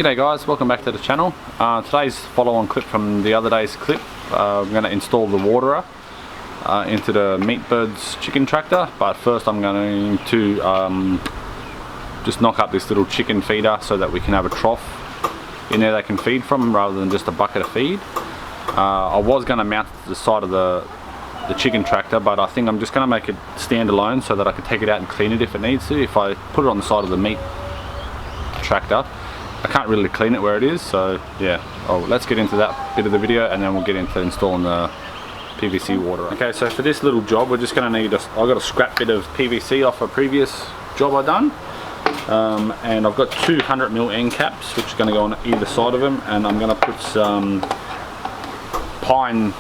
G'day guys, welcome back to the channel. Today's follow-on clip from the other day's clip. I'm going to install the waterer into the Meatbirds chicken tractor, but first I'm going to just knock up this little chicken feeder so that we can have a trough in there they can feed from rather than just a bucket of feed. I was going to mount it to the side of the chicken tractor, but I think I'm just going to make it standalone so that I can take it out and clean it if it needs to. If I put it on the side of the meat tractor, I can't really clean it where it is, so yeah. Let's get into that bit of the video and then we'll get into installing the PVC waterer. Okay, so for this little job we're just going to need I've got a scrap bit of PVC off a previous job I done, and I've got 200mm end caps which are going to go on either side of them, and I'm going to put some pine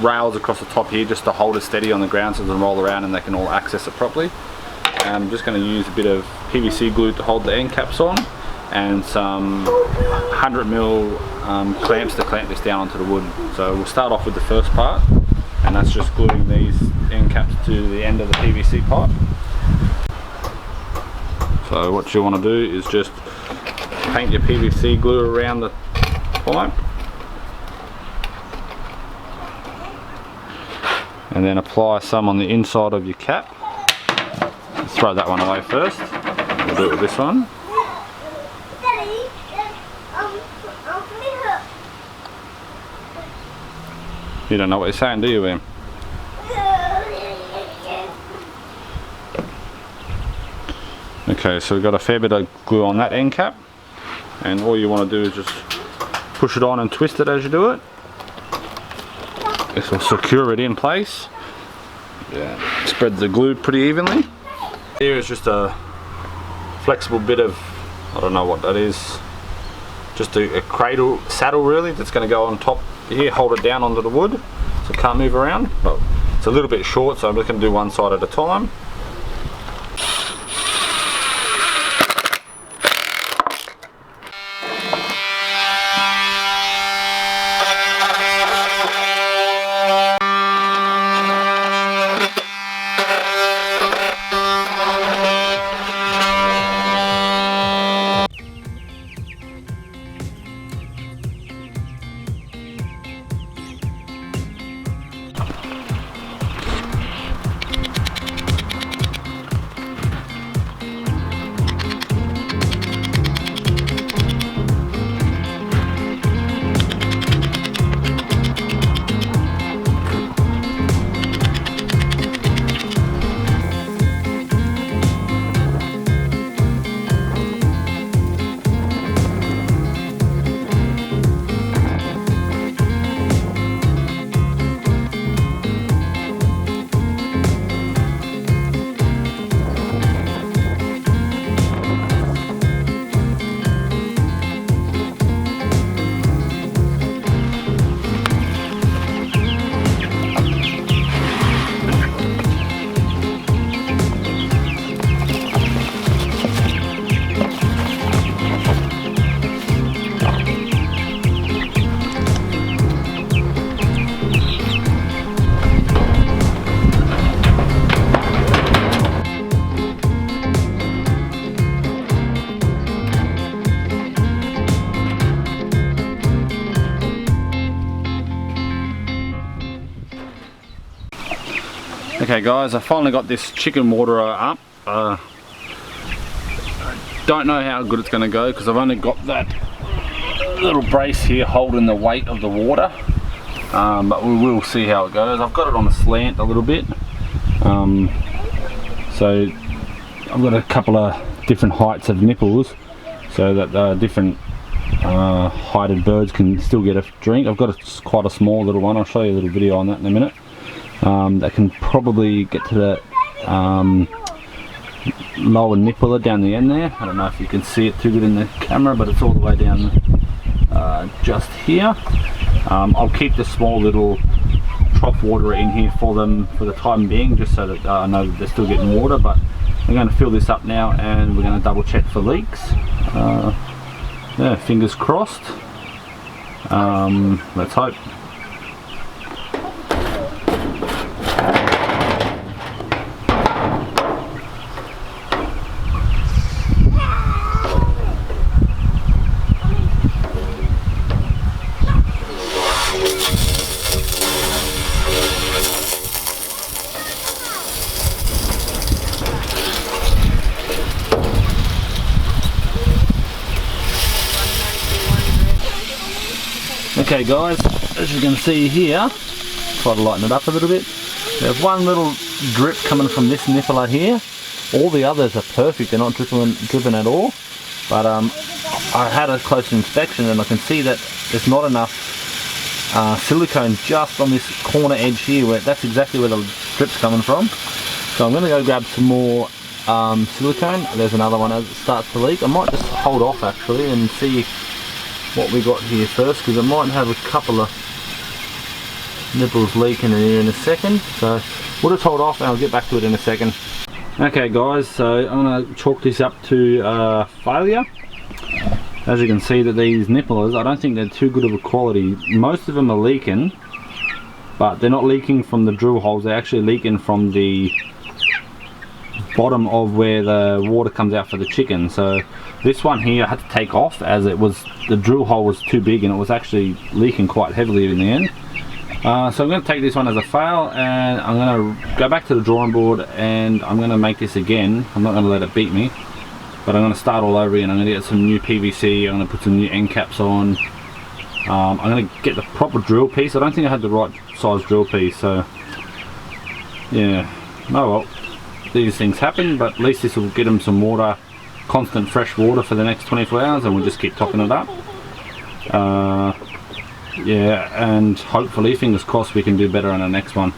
rails across the top here just to hold it steady on the ground so it doesn't roll around and they can all access it properly. And I'm just going to use a bit of PVC glue to hold the end caps on, and some 100mm clamps to clamp this down onto the wood. So we'll start off with the first part, and that's just gluing these end caps to the end of the PVC pipe. So what you want to do is just paint your PVC glue around the pipe, and then apply some on the inside of your cap. Let's throw that one away first. We'll do it with this one. You don't know what you're saying, do you, Em? Okay, so we've got a fair bit of glue on that end cap, and all you want to do is just push it on and twist it as you do it. This will secure it in place. Yeah, spread the glue pretty evenly. Here is just a flexible bit of, I don't know what that is, just a cradle saddle really, that's going to go on top here, hold it down onto the wood so it can't move around. But it's a little bit short, so I'm just going to do one side at a time. Okay guys, I finally got this chicken waterer up. Don't know how good it's going to go because I've only got that little brace here holding the weight of the water, but we will see how it goes. I've got it on a slant a little bit, so I've got a couple of different heights of nipples so that different heighted birds can still get a drink. I've got quite a small little one. I'll show you a little video on that in a minute. That can probably get to the lower nippler down the end there. I don't know if you can see it too good in the camera, but it's all the way down just here. I'll keep the small little trough waterer in here for them for the time being, just so that I know that they're still getting water. But I'm going to fill this up now and we're going to double check for leaks. Yeah, fingers crossed. Let's hope. Okay guys, as you can see here, try to lighten it up a little bit. There's one little drip coming from this nippler here. All the others are perfect, they're not dripping at all. But I had a close inspection and I can see that there's not enough silicone just on this corner edge here, where that's exactly where the drip's coming from. So I'm going to go grab some more silicone. There's another one as it starts to leak. I might just hold off actually and see what we got here first, because I might have a couple of nipples leaking in here in a second. So we'll just hold off and I'll get back to it in a second. Okay guys, so I'm going to chalk this up to failure. As you can see that these nipplers, I don't think they're too good of a quality. Most of them are leaking, but they're not leaking from the drill holes, they're actually leaking from the bottom of where the water comes out for the chicken. So this one here I had to take off as the drill hole was too big and it was actually leaking quite heavily in the end. So I'm going to take this one as a fail and I'm going to go back to the drawing board and I'm going to make this again. I'm not going to let it beat me, but I'm going to start all over again. I'm going to get some new PVC, I'm going to put some new end caps on. I'm going to get the proper drill piece. I don't think I had the right size drill piece, so yeah, oh well, these things happen, but at least this will get them some water, constant fresh water for the next 24 hours, and we'll just keep topping it up. Yeah, and hopefully, fingers crossed, we can do better on the next one.